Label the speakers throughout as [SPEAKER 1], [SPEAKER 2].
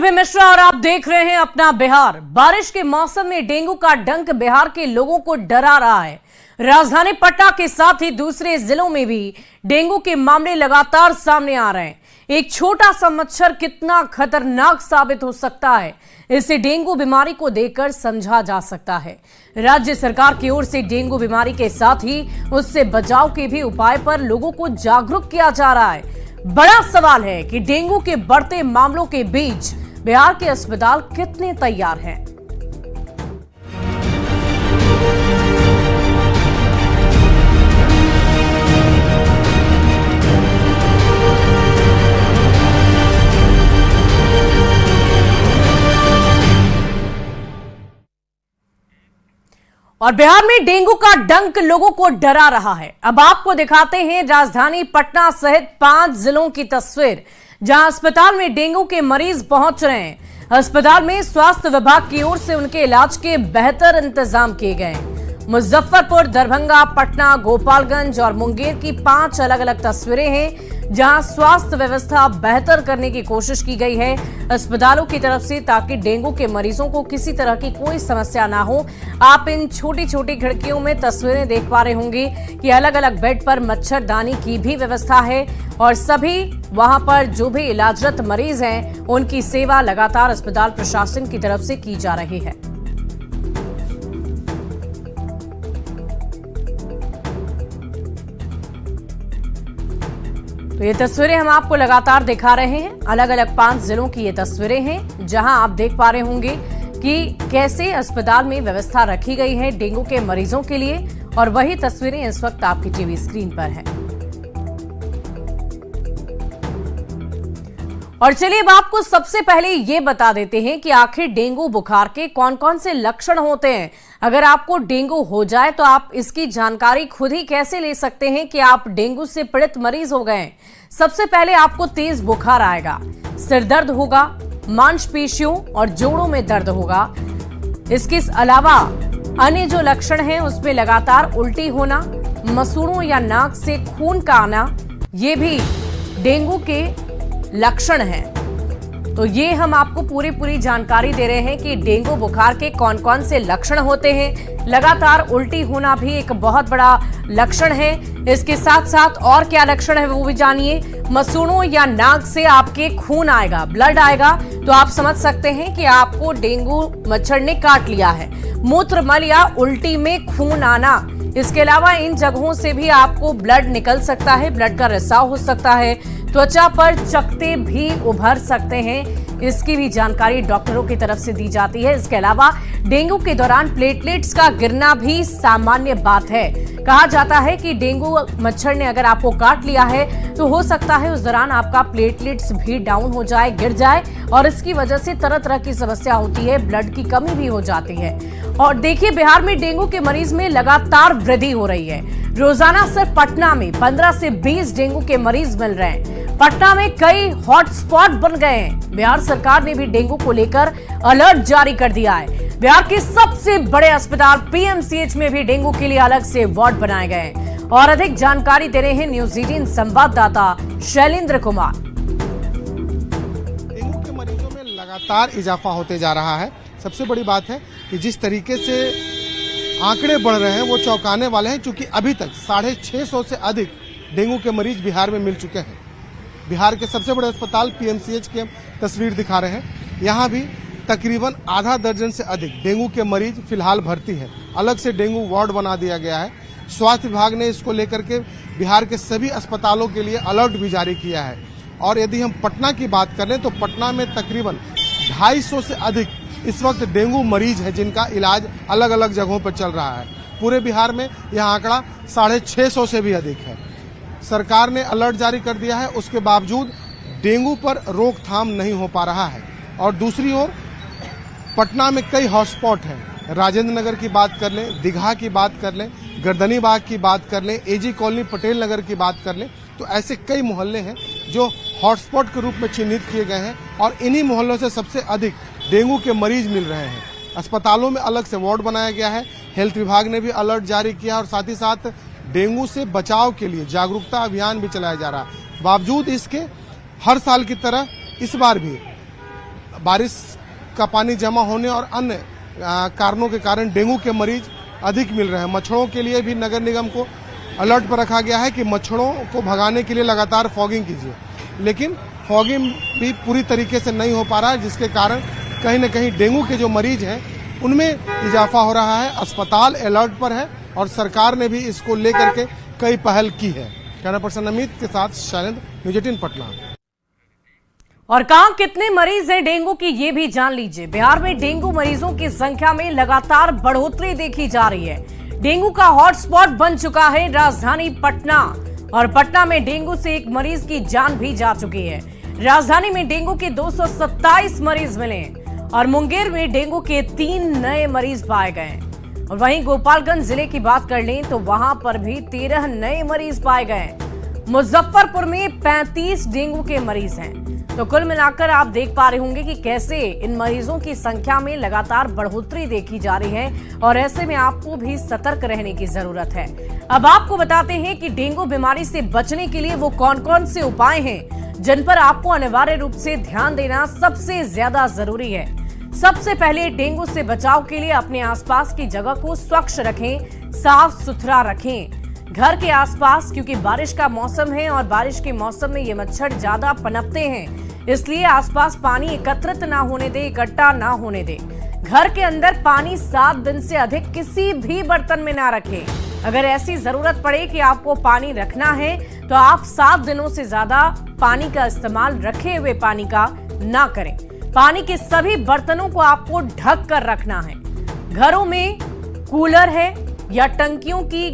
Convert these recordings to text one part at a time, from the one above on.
[SPEAKER 1] सुरभि मिश्रा और आप देख रहे हैं अपना बिहार। बारिश के मौसम में डेंगू का डंक बिहार के लोगों को डरा रहा है। राजधानी पटना के साथ ही दूसरे जिलों में भी डेंगू के मामले लगातार सामने आ रहे हैं। एक छोटा सा मच्छर कितना खतरनाक साबित हो सकता है, इसे डेंगू बीमारी को देखकर समझा जा सकता है। राज्य सरकार की ओर से डेंगू बीमारी के साथ ही उससे बचाव के भी उपाय पर लोगों को जागरूक किया जा रहा है। बड़ा सवाल है कि डेंगू के बढ़ते मामलों के बीच बिहार के अस्पताल कितने तैयार हैं। और बिहार में डेंगू का डंक लोगों को डरा रहा है। अब आपको दिखाते हैं राजधानी पटना सहित 5 जिलों की तस्वीर, जहां अस्पताल में डेंगू के मरीज पहुंच रहे हैं। अस्पताल में स्वास्थ्य विभाग की ओर से उनके इलाज के बेहतर इंतजाम किए गए हैं। मुजफ्फरपुर, दरभंगा, पटना, गोपालगंज और मुंगेर की 5 अलग अलग तस्वीरें हैं, जहां स्वास्थ्य व्यवस्था बेहतर करने की कोशिश की गई है अस्पतालों की तरफ से, ताकि डेंगू के मरीजों को किसी तरह की कोई समस्या ना हो। आप इन छोटी छोटी खिड़कियों में तस्वीरें देख पा रहे होंगे कि अलग अलग बेड पर मच्छरदानी की भी व्यवस्था है और सभी वहां पर जो भी इलाजरत मरीज हैं उनकी सेवा लगातार अस्पताल प्रशासन की तरफ से की जा रही है। तो ये तस्वीरें हम आपको लगातार दिखा रहे हैं। अलग अलग 5 जिलों की ये तस्वीरें हैं, जहां आप देख पा रहे होंगे कि कैसे अस्पताल में व्यवस्था रखी गई है डेंगू के मरीजों के लिए, और वही तस्वीरें इस वक्त आपकी टीवी स्क्रीन पर हैं। और चलिए अब आपको सबसे पहले ये बता देते हैं कि आखिर डेंगू बुखार के कौन कौन से लक्षण होते हैं। अगर आपको डेंगू हो जाए तो आप इसकी जानकारी खुद ही कैसे ले सकते हैं कि आप डेंगू से पीड़ित मरीज हो गए। सबसे पहले आपको तेज बुखार आएगा, सिर दर्द होगा, मांसपेशियों और जोड़ों में दर्द होगा। इसके अलावा अन्य जो लक्षण हैं उसमें लगातार उल्टी होना, मसूड़ों या नाक से खून का आना, ये भी डेंगू के लक्षण हैं। तो ये हम आपको पूरी जानकारी दे रहे हैं कि डेंगू बुखार के कौन कौन से लक्षण होते हैं। लगातार उल्टी होना भी एक बहुत बड़ा लक्षण है। इसके साथ साथ और क्या लक्षण है वो भी जानिए। मसूड़ों या नाक से आपके खून आएगा, ब्लड आएगा, तो आप समझ सकते हैं कि आपको डेंगू मच्छर ने काट लिया है। मूत्र मल या उल्टी में खून आना, इसके अलावा इन जगहों से भी आपको ब्लड निकल सकता है, ब्लड का रिसाव हो सकता है। त्वचा पर चकत्ते भी उभर सकते हैं, इसकी भी जानकारी डॉक्टरों की तरफ से दी जाती है। इसके अलावा डेंगू के दौरान प्लेटलेट्स का गिरना भी सामान्य बात है। कहा जाता है कि डेंगू मच्छर ने अगर आपको काट लिया है तो हो सकता है उस दौरान आपका प्लेटलेट्स भी डाउन हो जाए, गिर जाए, और इसकी वजह से तरह तरह की समस्या होती है, ब्लड की कमी भी हो जाती है। और देखिए बिहार में डेंगू के मरीज में लगातार वृद्धि हो रही है। रोजाना सिर्फ पटना में 15 से 20 डेंगू के मरीज मिल रहे हैं। पटना में कई हॉटस्पॉट बन गए हैं। बिहार सरकार ने भी डेंगू को लेकर अलर्ट जारी कर दिया है। बिहार के सबसे बड़े अस्पताल पीएमसीएच में भी डेंगू के लिए अलग से वार्ड बनाए गए हैं। और अधिक जानकारी दे रहे हैं न्यूज 18 संवाददाता शैलेंद्र कुमार।
[SPEAKER 2] डेंगू के मरीजों में लगातार इजाफा होते जा रहा है। सबसे बड़ी बात है कि जिस तरीके से आंकड़े बढ़ रहे हैं वो चौंकाने वाले हैं, क्योंकि अभी तक 650 से अधिक डेंगू के मरीज बिहार में मिल चुके हैं। बिहार के सबसे बड़े अस्पताल पीएमसीएच के तस्वीर दिखा रहे हैं। यहाँ भी तकरीबन आधा दर्जन से अधिक डेंगू के मरीज फिलहाल भर्ती है। अलग से डेंगू वार्ड बना दिया गया है। स्वास्थ्य विभाग ने इसको लेकर के बिहार के सभी अस्पतालों के लिए अलर्ट भी जारी किया है। और यदि हम पटना की बात करें तो पटना में तकरीबन 250 से अधिक इस वक्त डेंगू मरीज है, जिनका इलाज अलग अलग जगहों पर चल रहा है। पूरे बिहार में यह आंकड़ा 650 से भी अधिक है। सरकार ने अलर्ट जारी कर दिया है, उसके बावजूद डेंगू पर रोकथाम नहीं हो पा रहा है। और दूसरी ओर पटना में कई हॉटस्पॉट हैं। राजेंद्र नगर की बात कर लें, दीघा की बात कर लें, गर्दनी बाग की बात कर लें, एजी कॉलोनी, पटेल नगर की बात कर लें, तो ऐसे कई मोहल्ले हैं जो हॉटस्पॉट के रूप में चिन्हित किए गए हैं। और इन्हीं मोहल्लों से सबसे अधिक डेंगू के मरीज मिल रहे हैं। अस्पतालों में अलग से वार्ड बनाया गया है। हेल्थ विभाग ने भी अलर्ट जारी किया और साथ ही साथ डेंगू से बचाव के लिए जागरूकता अभियान भी चलाया जा रहा है। बावजूद इसके हर साल की तरह इस बार भी बारिश का पानी जमा होने और अन्य कारणों के कारण डेंगू के मरीज अधिक मिल रहे हैं। मच्छरों के लिए भी नगर निगम को अलर्ट पर रखा गया है कि मच्छरों को भगाने के लिए लगातार फॉगिंग कीजिए, लेकिन फॉगिंग भी पूरी तरीके से नहीं हो पा रहा है, जिसके कारण कहीं न कहीं डेंगू के जो मरीज हैं उनमें इजाफा हो रहा है। अस्पताल अलर्ट पर है और सरकार ने भी इसको लेकर के कई पहल की है। कैमरा पर्सन अमित के साथ शैलेंद्र, न्यूज़ 18 पटना।
[SPEAKER 1] और कहां कितने मरीज हैं डेंगू की, ये भी जान लीजिए। बिहार में डेंगू मरीजों की संख्या में लगातार बढ़ोतरी देखी जा रही है। डेंगू का हॉटस्पॉट बन चुका है राजधानी पटना, और पटना में डेंगू से एक मरीज की जान भी जा चुकी है। राजधानी में डेंगू के 227 मरीज मिले और मुंगेर में डेंगू के 3 नए मरीज पाए गए। और वहीं गोपालगंज जिले की बात कर लें तो वहां पर भी 13 नए मरीज पाए गए। मुजफ्फरपुर में 35 डेंगू के मरीज हैं। तो कुल मिलाकर आप देख पा रहे होंगे कि कैसे इन मरीजों की संख्या में लगातार बढ़ोतरी देखी जा रही है, और ऐसे में आपको भी सतर्क रहने की जरूरत है। अब आपको बताते हैं कि डेंगू बीमारी से बचने के लिए वो कौन कौन से उपाय हैं जिन पर आपको अनिवार्य रूप से ध्यान देना सबसे ज्यादा जरूरी है। सबसे पहले डेंगू से बचाव के लिए अपने आसपास की जगह को स्वच्छ रखें, साफ सुथरा रखें घर के आसपास, क्योंकि बारिश का मौसम है और बारिश के मौसम में ये मच्छर ज्यादा पनपते हैं, इसलिए आसपास पानी एकत्रित ना होने दे, इकट्ठा ना होने दे। घर के अंदर पानी 7 दिन से अधिक किसी भी बर्तन में ना रखें। अगर ऐसी जरूरत पड़े कि आपको पानी रखना है तो आप 7 दिनों से ज्यादा पानी का इस्तेमाल रखे हुए पानी का ना करें। पानी के सभी बर्तनों को आपको ढक कर रखना है। घरों में कूलर है या टंकियों की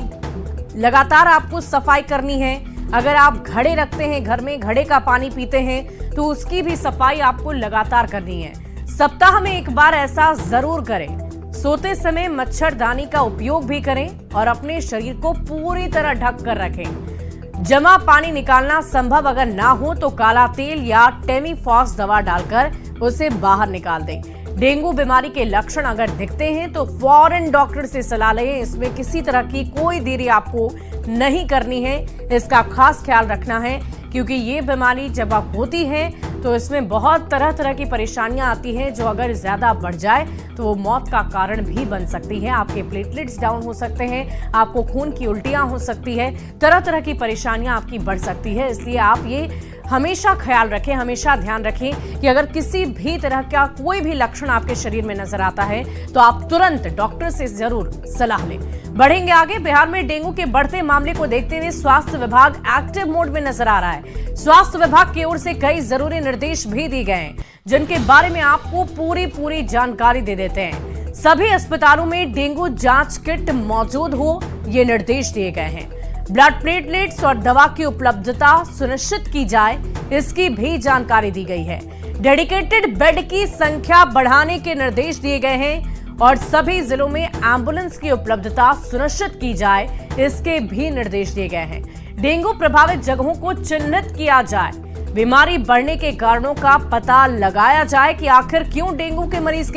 [SPEAKER 1] लगातार आपको सफाई करनी है। अगर आप घड़े रखते हैं घर में, घड़े का पानी पीते हैं, तो उसकी भी सफाई आपको लगातार करनी है। सप्ताह में एक बार ऐसा जरूर करें। सोते समय मच्छरदानी का उपयोग भी करें और अपने शरीर को पूरी तरह ढक कर रखें। जमा पानी निकालना संभव अगर ना हो तो काला तेल या टेमीफॉस दवा डालकर उसे बाहर निकाल दें। डेंगू बीमारी के लक्षण अगर दिखते हैं तो फौरन डॉक्टर से सलाह लें। इसमें किसी तरह की कोई देरी आपको नहीं करनी है, इसका खास ख्याल रखना है, क्योंकि ये बीमारी जब आप होती है तो इसमें बहुत तरह तरह की परेशानियां आती हैं, जो अगर ज्यादा बढ़ जाए तो वो मौत का कारण भी बन सकती है। आपके प्लेटलेट्स डाउन हो सकते हैं, आपको खून की उल्टियां हो सकती है, तरह तरह की परेशानियां आपकी बढ़ सकती है। इसलिए आप ये हमेशा ख्याल रखें, हमेशा ध्यान रखें कि अगर किसी भी तरह का कोई भी लक्षण आपके शरीर में नजर आता है तो आप तुरंत डॉक्टर से जरूर सलाह लें। बढ़ेंगे आगे। बिहार में डेंगू के बढ़ते मामले को देखते हुए स्वास्थ्य विभाग एक्टिव मोड में नजर आ रहा है। स्वास्थ्य विभाग की ओर से कई जरूरी निर्देश भी दिए गए हैं, जिनके बारे में आपको पूरी जानकारी दे देते हैं। सभी अस्पतालों में डेंगू जांच किट मौजूद हो, ये निर्देश दिए गए हैं। ब्लड प्लेटलेट्स और दवा की उपलब्धता सुनिश्चित की जाए, इसकी भी जानकारी दी गई है। डेडिकेटेड बेड की संख्या बढ़ाने के निर्देश दिए गए हैं और सभी जिलों में एम्बुलेंस की उपलब्धता सुनिश्चित की जाए, इसके भी निर्देश दिए गए हैं। डेंगू प्रभावित जगहों को चिन्हित किया जाए, बीमारी बढ़ने के कारणों का पता लगाया जाए कि आखिर क्यों डेंगू के मरीज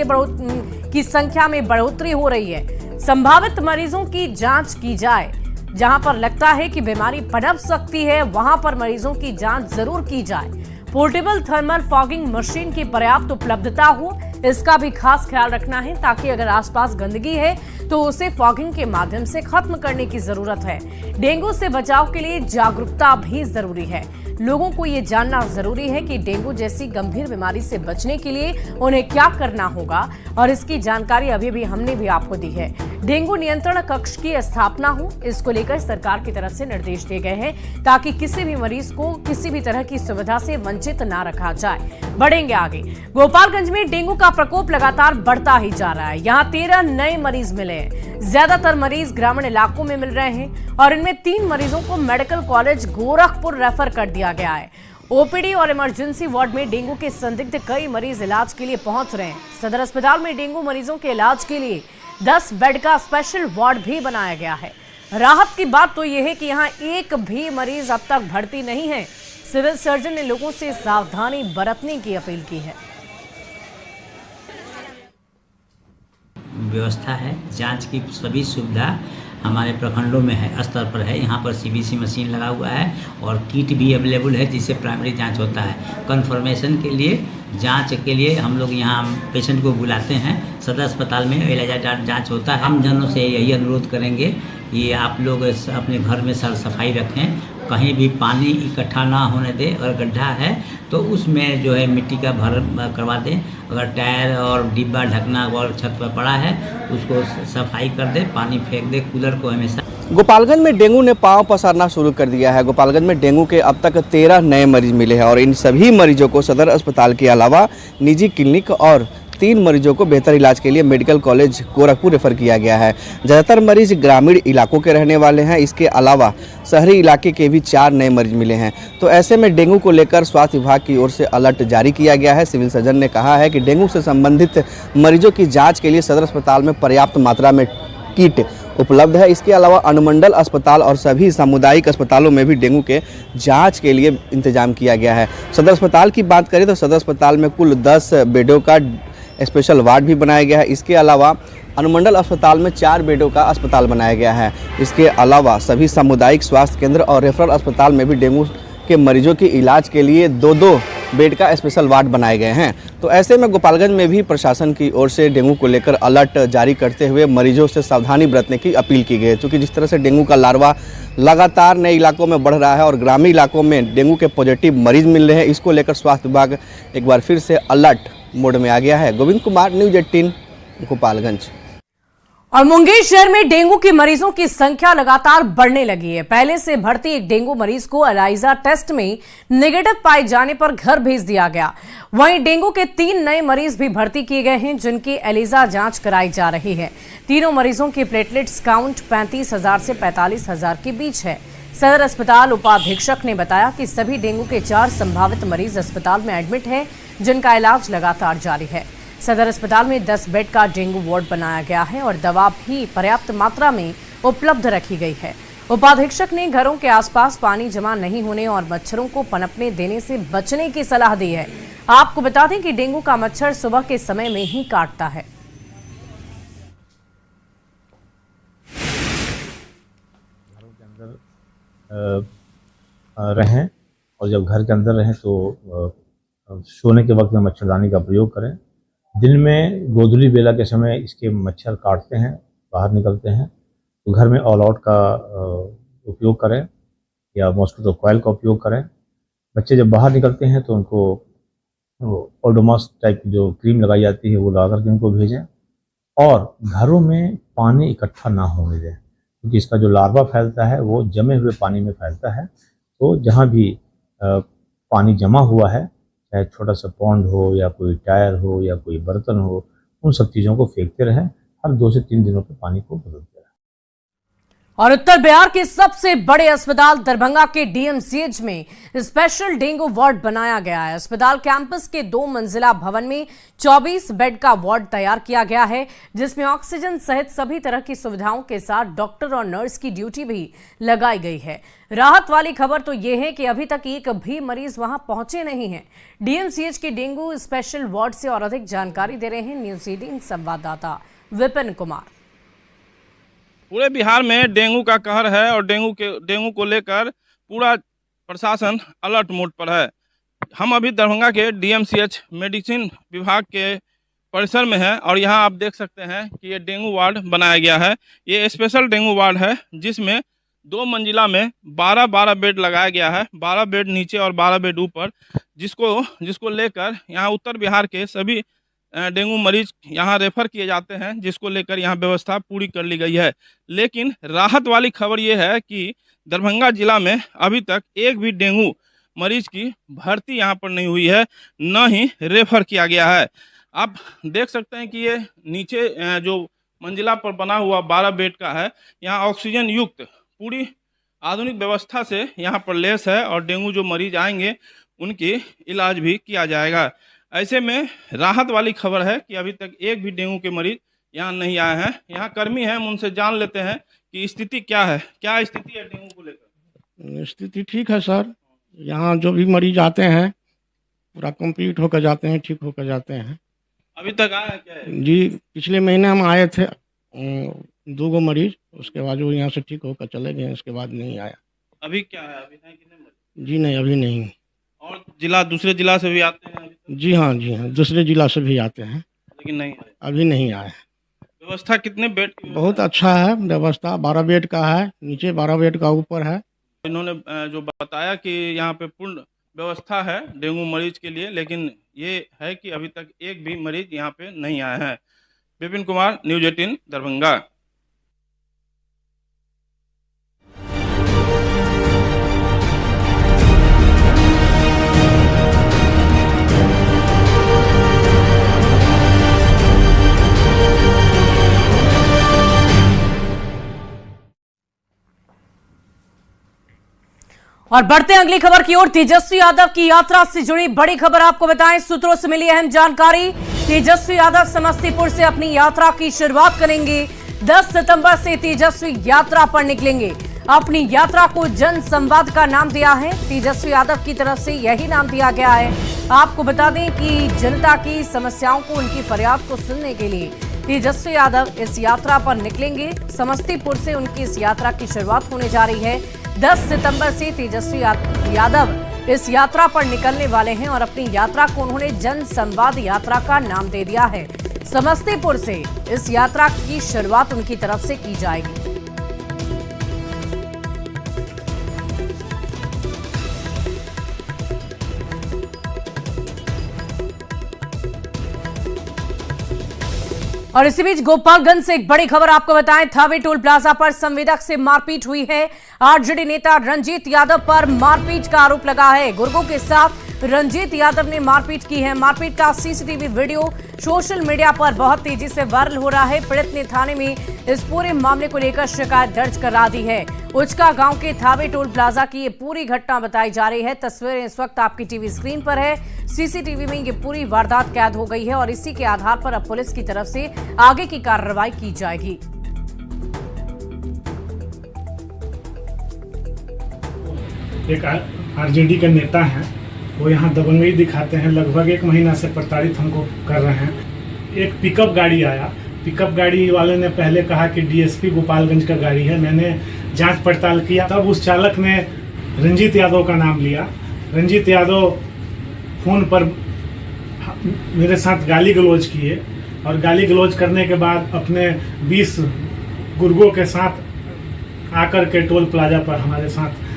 [SPEAKER 1] की संख्या में बढ़ोतरी हो रही है। संभावित मरीजों की जांच की जाए, जहां पर लगता है कि बीमारी पनप सकती है वहां पर मरीजों की जांच जरूर की जाए। पोर्टेबल थर्मल फॉगिंग मशीन की पर्याप्त उपलब्धता हो, इसका भी खास ख्याल रखना है, ताकि अगर आसपास गंदगी है तो उसे फॉगिंग के माध्यम से खत्म करने की जरूरत है। डेंगू से बचाव के लिए जागरूकता भी जरूरी है। लोगों को ये जानना जरूरी है कि डेंगू जैसी गंभीर बीमारी से बचने के लिए उन्हें क्या करना होगा, और इसकी जानकारी अभी भी हमने भी आपको दी है। डेंगू नियंत्रण कक्ष की स्थापना हो, इसको लेकर सरकार की तरफ से निर्देश दिए गए हैं, ताकि किसी भी मरीज को किसी भी तरह की सुविधा से वंचित ना रखा जाए। बढ़ेंगे आगे। गोपालगंज में डेंगू का प्रकोप लगातार बढ़ता ही जा रहा है। यहाँ 13 नए मरीज मिले हैं। ज्यादातर मरीज ग्रामीण इलाकों में मिल रहे हैं और इनमें 3 मरीजों को मेडिकल कॉलेज गोरखपुर रेफर कर दिया गया है। ओपीडी और इमरजेंसी वार्ड में डेंगू के संदिग्ध कई मरीज इलाज के लिए पहुंच रहे हैं। सदर अस्पताल में डेंगू मरीजों के इलाज के लिए 10 बेड का स्पेशल वार्ड भी बनाया गया है। राहत की बात तो यह है कि यहाँ एक भी मरीज अब तक भर्ती नहीं है। सिविल सर्जन ने लोगों से सावधानी बरतने की अपील की है।
[SPEAKER 3] व्यवस्था है, जांच की सभी सुविधा हमारे प्रखंडों में है, स्तर पर है। यहाँ पर सीबीसी मशीन लगा हुआ है और किट भी अवेलेबल है, जिससे प्राइमरी जांच होता है। कन्फर्मेशन के लिए जांच के लिए हम लोग यहाँ पेशेंट को बुलाते हैं। सदर अस्पताल में इलाजा जांच होता है। हम जनों से यही अनुरोध करेंगे कि आप लोग अपने घर में साफ सफाई रखें, कहीं भी पानी इकट्ठा ना होने दें। अगर गड्ढा है तो उसमें जो है मिट्टी का भर करवा दें। अगर टायर और डिब्बा ढकना और छत पर पड़ा है उसको सफाई कर दें, पानी फेंक दें। कूलर को हमेशा
[SPEAKER 4] गोपालगंज में डेंगू ने पांव पसारना शुरू कर दिया है। गोपालगंज में डेंगू के अब तक 13 नए मरीज मिले हैं और इन सभी मरीजों को सदर अस्पताल के अलावा निजी क्लिनिक और 3 मरीजों को बेहतर इलाज के लिए मेडिकल कॉलेज गोरखपुर रेफर किया गया है। ज़्यादातर मरीज ग्रामीण इलाकों के रहने वाले हैं। इसके अलावा शहरी इलाके के भी 4 नए मरीज मिले हैं। तो ऐसे में डेंगू को लेकर स्वास्थ्य विभाग की ओर से अलर्ट जारी किया गया है। सिविल सर्जन ने कहा है कि डेंगू से संबंधित मरीजों की जाँच के लिए सदर अस्पताल में पर्याप्त मात्रा में किट उपलब्ध है। इसके अलावा अनुमंडल अस्पताल और सभी सामुदायिक अस्पतालों में भी डेंगू के जांच के लिए इंतजाम किया गया है। सदर अस्पताल की बात करें तो सदर अस्पताल में कुल 10 बेडों का स्पेशल वार्ड भी बनाया गया है। इसके अलावा अनुमंडल अस्पताल में 4 बेडों का अस्पताल बनाया गया है। इसके अलावा सभी सामुदायिक स्वास्थ्य केंद्र और रेफरल अस्पताल में भी डेंगू के मरीजों के इलाज के लिए 2-2 बेड का स्पेशल वार्ड बनाए गए हैं। तो ऐसे में गोपालगंज में भी प्रशासन की ओर से डेंगू को लेकर अलर्ट जारी करते हुए मरीजों से सावधानी बरतने की अपील की गई है। क्योंकि जिस तरह से डेंगू का लार्वा लगातार नए इलाकों में बढ़ रहा है और ग्रामीण इलाकों में डेंगू के पॉजिटिव मरीज मिल रहे हैं, इसको लेकर स्वास्थ्य विभाग एक बार फिर से अलर्ट मोड में आ गया है। गोविंद कुमार, न्यूज़ 18 गोपालगंज।
[SPEAKER 1] और मुंगेर शहर में डेंगू के मरीजों की संख्या लगातार बढ़ने लगी है। पहले से भर्ती एक डेंगू मरीज को एलाइजा टेस्ट में नेगेटिव पाए जाने पर घर भेज दिया गया। वहीं डेंगू के 3 नए मरीज भी भर्ती किए गए हैं जिनकी एलिजा जांच कराई जा रही है। तीनों मरीजों की प्लेटलेट्स काउंट 35,000 से 45,000 के बीच है। सदर अस्पताल उपाधीक्षक ने बताया कि सभी डेंगू के 4 संभावित मरीज अस्पताल में एडमिट हैं जिनका इलाज लगातार जारी है। सदर अस्पताल में 10 बेड का डेंगू वार्ड बनाया गया है और दवा भी पर्याप्त मात्रा में उपलब्ध रखी गई है। उपाधीक्षक ने घरों के आसपास पानी जमा नहीं होने और मच्छरों को पनपने देने से बचने की सलाह दी है। आपको बता दें कि डेंगू का मच्छर सुबह के समय में ही काटता है।
[SPEAKER 5] घरों के अंदर रहें और जब घर के अंदर रहें तो सोने के वक्त में मच्छरदानी का प्रयोग करें। दिन में गोधूली बेला के समय इसके मच्छर काटते हैं, बाहर निकलते हैं, तो घर में ऑल आउट का उपयोग करें या मॉस्किटो कॉइल का उपयोग करें। बच्चे जब बाहर निकलते हैं तो उनको ओडोमॉस टाइप की जो क्रीम लगाई जाती है वो लगा करके उनको भेजें और घरों में पानी इकट्ठा ना होने दें, क्योंकि इसका जो लार्वा फैलता है वो जमे हुए पानी में फैलता है। तो जहाँ भी पानी जमा हुआ है, चाहे छोटा सा पॉन्ड हो या कोई टायर हो या कोई बर्तन हो, उन सब चीज़ों को फेंकते रहें। हर 2 से 3 दिनों पे पानी को बदलते रहें।
[SPEAKER 1] और उत्तर बिहार के सबसे बड़े अस्पताल दरभंगा के डीएमसीएच में स्पेशल डेंगू वार्ड बनाया गया है। अस्पताल कैंपस के 2 मंजिला भवन में 24 बेड का वार्ड तैयार किया गया है, जिसमें ऑक्सीजन सहित सभी तरह की सुविधाओं के साथ डॉक्टर और नर्स की ड्यूटी भी लगाई गई है। राहत वाली खबर तो यह है कि अभी तक एक भी मरीज वहां पहुंचे नहीं हैं। डीएमसीएच के डेंगू स्पेशल वार्ड से और अधिक जानकारी दे रहे हैं न्यूज़ 18 संवाददाता विपिन कुमार।
[SPEAKER 6] पूरे बिहार में डेंगू का कहर है और डेंगू को लेकर पूरा प्रशासन अलर्ट मोड पर है। हम अभी दरभंगा के डीएमसीएच मेडिसिन विभाग के परिसर में हैं और यहाँ आप देख सकते हैं कि ये डेंगू वार्ड बनाया गया है। ये स्पेशल डेंगू वार्ड है जिसमें 2 मंजिला में 12 बेड लगाया गया है। 12 बेड नीचे और 12 बेड ऊपर, जिसको लेकर यहाँ उत्तर बिहार के सभी डेंगू मरीज यहाँ रेफर किए जाते हैं, जिसको लेकर यहाँ व्यवस्था पूरी कर ली गई है। लेकिन राहत वाली खबर ये है कि दरभंगा जिला में अभी तक एक भी डेंगू मरीज की भर्ती यहाँ पर नहीं हुई है, न ही रेफर किया गया है। आप देख सकते हैं कि ये नीचे जो मंजिला पर बना हुआ 12 बेड का है, यहाँ ऑक्सीजन युक्त पूरी आधुनिक व्यवस्था से यहाँ पर लेस है और डेंगू जो मरीज आएंगे उनकी इलाज भी किया जाएगा। ऐसे में राहत वाली खबर है कि अभी तक एक भी डेंगू के मरीज यहाँ नहीं आए हैं। यहाँ कर्मी हैं, हम उनसे जान लेते हैं कि स्थिति क्या है। क्या स्थिति है डेंगू को लेकर?
[SPEAKER 7] स्थिति ठीक है सर, यहाँ जो भी मरीज आते हैं पूरा कंप्लीट होकर जाते हैं, ठीक होकर जाते हैं।
[SPEAKER 6] अभी तक आया क्या है?
[SPEAKER 7] जी, पिछले महीने हम आए थे 2 मरीज, उसके बाद वो यहाँ से ठीक होकर चले गए, उसके बाद नहीं आया।
[SPEAKER 6] अभी क्या है? अभी है कि नहीं?
[SPEAKER 7] जी नहीं, अभी नहीं।
[SPEAKER 6] और जिला दूसरे जिला से भी आते हैं
[SPEAKER 7] जी हाँ, जी हाँ, दूसरे जिला से भी आते हैं,
[SPEAKER 6] लेकिन नहीं आए।
[SPEAKER 7] अभी नहीं आए।
[SPEAKER 6] व्यवस्था कितने बेड की
[SPEAKER 7] बहुत अच्छा है व्यवस्था, 12 बेड का है, नीचे 12 बेड का ऊपर है।
[SPEAKER 6] इन्होंने जो बताया कि यहाँ पे पूर्ण व्यवस्था है डेंगू मरीज के लिए, लेकिन ये है कि अभी तक एक भी मरीज यहाँ पे नहीं आया है। विपिन कुमार, न्यूज 18 दरभंगा।
[SPEAKER 1] और बढ़ते हैं अगली खबर की ओर। तेजस्वी यादव की यात्रा से जुड़ी बड़ी खबर आपको बताएं, सूत्रों से मिली अहम जानकारी। तेजस्वी यादव समस्तीपुर से अपनी यात्रा की शुरुआत करेंगे। 10 सितंबर से तेजस्वी यात्रा पर निकलेंगे। अपनी यात्रा को जन संवाद का नाम दिया है। तेजस्वी यादव की तरफ से यही नाम दिया गया है। आपको बता दें कि जनता की समस्याओं को, उनकी फरियाद को सुनने के लिए तेजस्वी यादव इस यात्रा पर निकलेंगे। समस्तीपुर से उनकी इस यात्रा की शुरुआत होने जा रही है। 10 सितंबर से तेजस्वी यादव इस यात्रा पर निकलने वाले हैं और अपनी यात्रा को उन्होंने जन संवाद यात्रा का नाम दे दिया है। समस्तीपुर से इस यात्रा की शुरुआत उनकी तरफ से की जाएगी। और इसी बीच गोपालगंज से एक बड़ी खबर आपको बताएं। थावे टोल प्लाजा पर संवेदक से मारपीट हुई है। आरजेडी नेता रंजीत यादव पर मारपीट का आरोप लगा है। गुर्गों के साथ रंजीत यादव ने मारपीट की है। मारपीट का सीसीटीवी वीडियो सोशल मीडिया पर बहुत तेजी से वायरल हो रहा है। पीड़ित ने थाने में इस पूरे मामले को लेकर शिकायत दर्ज करा दी है। उचका गांव के थावे टोल प्लाजा की ये पूरी घटना बताई जा रही है। तस्वीरें इस वक्त आपकी टीवी स्क्रीन पर है। सीसीटीवी में ये पूरी वारदात कैद हो गई है और इसी के आधार पर अब पुलिस की तरफ से आगे की कार्रवाई की जाएगी।
[SPEAKER 8] एक आरजेडी के नेता हैं, वो यहाँ दबंगई दिखाते हैं। लगभग 1 महीना से प्रताड़ित हमको कर रहे हैं। एक पिकअप गाड़ी आया, पिकअप गाड़ी वाले ने पहले कहा कि डीएसपी गोपालगंज का गाड़ी है। मैंने जांच पड़ताल किया, तब उस चालक ने रंजीत यादव का नाम लिया। रंजीत यादव फ़ोन पर मेरे साथ गाली गलौज किए और गाली गलौज करने के बाद अपने 20 गुर्गों के साथ आकर के टोल प्लाजा पर हमारे साथ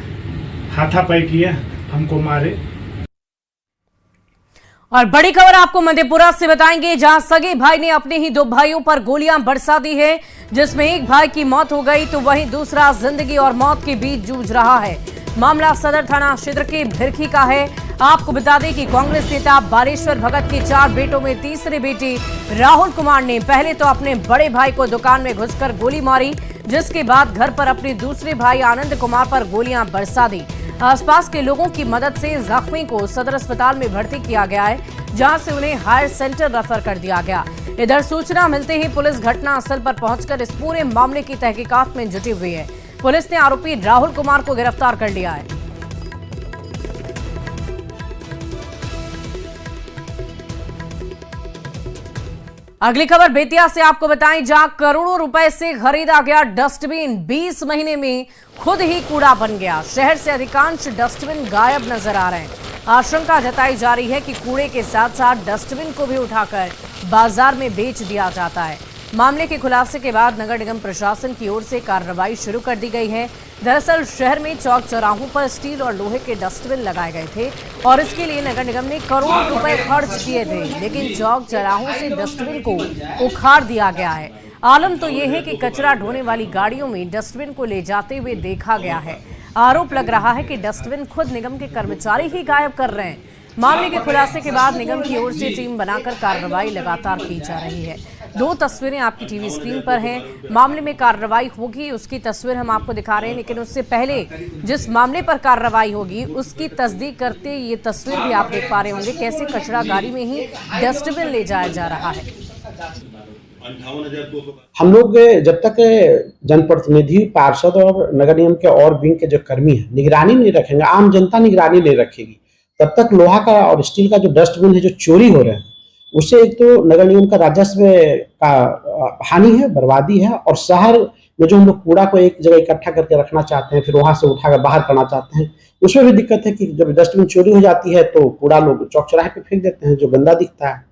[SPEAKER 8] हाथापाई किए, हमको मारे।
[SPEAKER 1] और बड़ी खबर आपको मधेपुरा से बताएंगे, जहां सगे भाई ने अपने ही 2 भाइयों पर गोलियां बरसा दी है, जिसमें एक भाई की मौत हो गई तो वहीं दूसरा जिंदगी और मौत के बीच जूझ रहा है। मामला सदर थाना क्षेत्र के भिरखी का है। आपको बता दें कि कांग्रेस नेता बालेश्वर भगत के 4 बेटों में तीसरे बेटे राहुल कुमार ने पहले तो अपने बड़े भाई को दुकान में घुसकर गोली मारी, जिसके बाद घर पर अपने दूसरे भाई आनंद कुमार पर गोलियां बरसा दी। आसपास के लोगों की मदद से जख्मी को सदर अस्पताल में भर्ती किया गया है, जहां से उन्हें हायर सेंटर रेफर कर दिया गया। इधर सूचना मिलते ही पुलिस घटनास्थल पर पहुंचकर इस पूरे मामले की तहकीकात में जुटी हुई है। पुलिस ने आरोपी राहुल कुमार को गिरफ्तार कर लिया है। अगली खबर बेतिया से आपको बताएं, जहां करोड़ों रुपए से खरीदा गया डस्टबिन 20 महीने में खुद ही कूड़ा बन गया। शहर से अधिकांश डस्टबिन गायब नजर आ रहे हैं। आशंका जताई जा रही है कि कूड़े के साथ साथ डस्टबिन को भी उठाकर बाजार में बेच दिया जाता है। मामले के खुलासे के बाद नगर निगम प्रशासन की ओर से कार्रवाई शुरू कर दी गई है। दरअसल शहर में चौक चौराहों पर स्टील और लोहे के डस्टबिन लगाए गए थे और इसके लिए नगर निगम ने करोड़ों रुपए खर्च किए थे, लेकिन चौक चौराहों से डस्टबिन को उखाड़ दिया गया है। आलम तो ये है कि कचरा ढोने वाली गाड़ियों में डस्टबिन को ले जाते हुए देखा गया है। आरोप लग रहा है कि डस्टबिन खुद निगम के कर्मचारी ही गायब कर रहे हैं। मामले के खुलासे के बाद निगम की ओर से टीम बनाकर कार्रवाई लगातार की जा रही है। 2 तस्वीरें आपकी टीवी स्क्रीन पर हैं। मामले में कार्रवाई होगी उसकी तस्वीर हम आपको दिखा रहे हैं, लेकिन उससे पहले जिस मामले पर कार्रवाई होगी उसकी तस्दीक करते ये तस्वीर भी आप देख पा रहे होंगे, कैसे कचरा गाड़ी में ही डस्टबिन ले जाया जा रहा है।
[SPEAKER 9] हम लोग जब तक जनप्रतिनिधि, पार्षद और नगर निगम के और विंग के जो कर्मी हैं निगरानी नहीं रखेंगे, आम जनता निगरानी नहीं रखेगी, तब तक लोहा का और स्टील का जो डस्टबिन है जो चोरी हो रहे हैं उससे एक तो नगर निगम का राजस्व का हानि है, बर्बादी है, और शहर में जो हम लोग कूड़ा को एक जगह इकट्ठा करके रखना चाहते हैं, फिर वहां से उठाकर बाहर करना चाहते हैं, उसमें भी दिक्कत है कि जब डस्टबिन चोरी हो जाती है तो कूड़ा लोग चौक चौराहे पे फेंक देते हैं, जो गंदा दिखता है।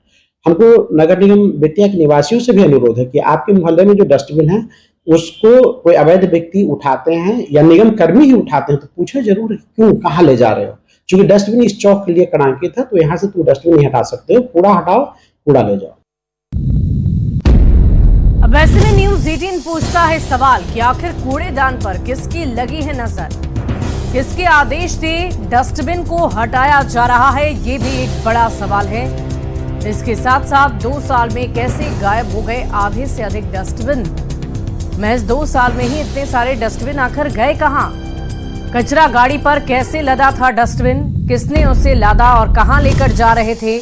[SPEAKER 9] हमको नगर निगम बेतिया के निवासियों से भी अनुरोध है कि आपके मोहल्ले में जो डस्टबिन है उसको कोई अवैध व्यक्ति उठाते हैं या निगम कर्मी ही उठाते हैं तो पूछे जरूर क्यों, कहाँ ले जा रहे हो। क्योंकि डस्टबिन इस चौक के लिए कड़ांकित है, तो यहाँ से तुम डस्टबिन नहीं हटा सकते हो, कूड़ा हटाओ, कूड़ा ले जाओ।
[SPEAKER 1] अब ऐसे में न्यूज 18 पूछता है सवाल कि आखिर कूड़ेदान पर किसकी लगी है नजर, किसके आदेश से डस्टबिन को हटाया जा रहा है, ये भी एक बड़ा सवाल है। इसके साथ साथ 2 साल में कैसे गायब हो गए आधे से अधिक डस्टबिन। महज 2 साल में ही इतने सारे डस्टबिन आखिर गए कहां? कचरा गाड़ी पर कैसे लदा था डस्टबिन, किसने उसे लादा और कहां लेकर जा रहे थे,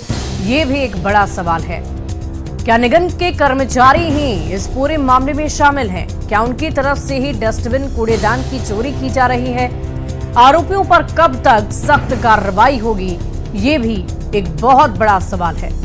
[SPEAKER 1] ये भी एक बड़ा सवाल है। क्या निगम के कर्मचारी ही इस पूरे मामले में शामिल हैं? क्या उनकी तरफ से ही डस्टबिन कूड़ेदान की चोरी की जा रही है? आरोपियों पर कब तक सख्त कार्रवाई होगी, ये भी एक बहुत बड़ा सवाल है।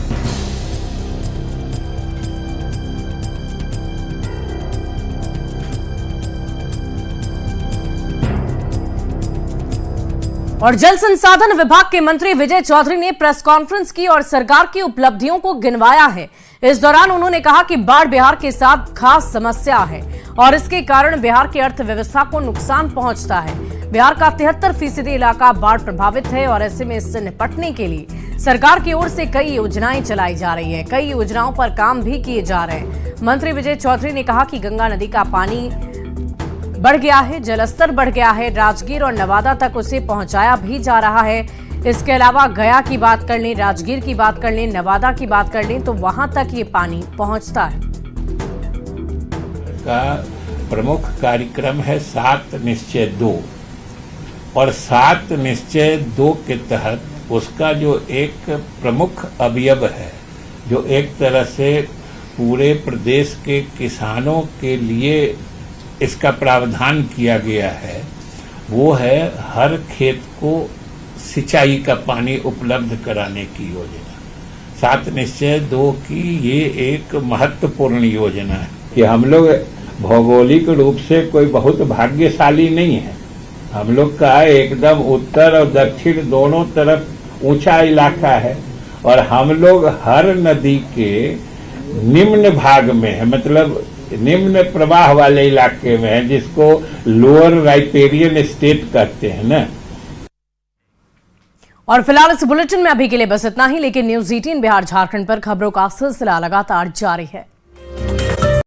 [SPEAKER 1] और जल संसाधन विभाग के मंत्री विजय चौधरी ने प्रेस कॉन्फ्रेंस की और सरकार की उपलब्धियों को गिनवाया है। इस दौरान उन्होंने कहा कि बाढ़ बिहार के साथ खास समस्या है और इसके कारण बिहार की अर्थव्यवस्था को नुकसान पहुंचता है। बिहार का 73% इलाका बाढ़ प्रभावित है और ऐसे में इससे निपटने के लिए सरकार की ओर से कई योजनाएं चलाई जा रही है, कई योजनाओं पर काम भी किए जा रहे हैं। मंत्री विजय चौधरी ने कहा कि गंगा नदी का पानी बढ़ गया है, जलस्तर बढ़ गया है, राजगीर और नवादा तक उसे पहुंचाया भी जा रहा है। इसके अलावा गया की बात कर लें, राजगीर की बात कर लें, नवादा की बात कर लें तो वहां तक ये पानी पहुंचता है।
[SPEAKER 10] का प्रमुख कार्यक्रम है 7 निश्चय 2 और 7 निश्चय 2 के तहत उसका जो एक प्रमुख अवयव है, जो एक तरह से पूरे प्रदेश के किसानों के लिए इसका प्रावधान किया गया है, वो है हर खेत को सिंचाई का पानी उपलब्ध कराने की योजना। 7 निश्चय 2 की ये एक महत्वपूर्ण योजना है कि हम लोग भौगोलिक रूप से कोई बहुत भाग्यशाली नहीं है। हम लोग का एकदम उत्तर और दक्षिण दोनों तरफ ऊंचा इलाका है और हम लोग हर नदी के निम्न भाग में है, मतलब निम्न प्रवाह वाले इलाके में है, जिसको लोअर राइपेरियन स्टेट कहते हैं ना।
[SPEAKER 1] और फिलहाल इस बुलेटिन में अभी के लिए बस इतना ही, लेकिन न्यूज 18 बिहार झारखंड पर खबरों का सिलसिला लगातार जारी है।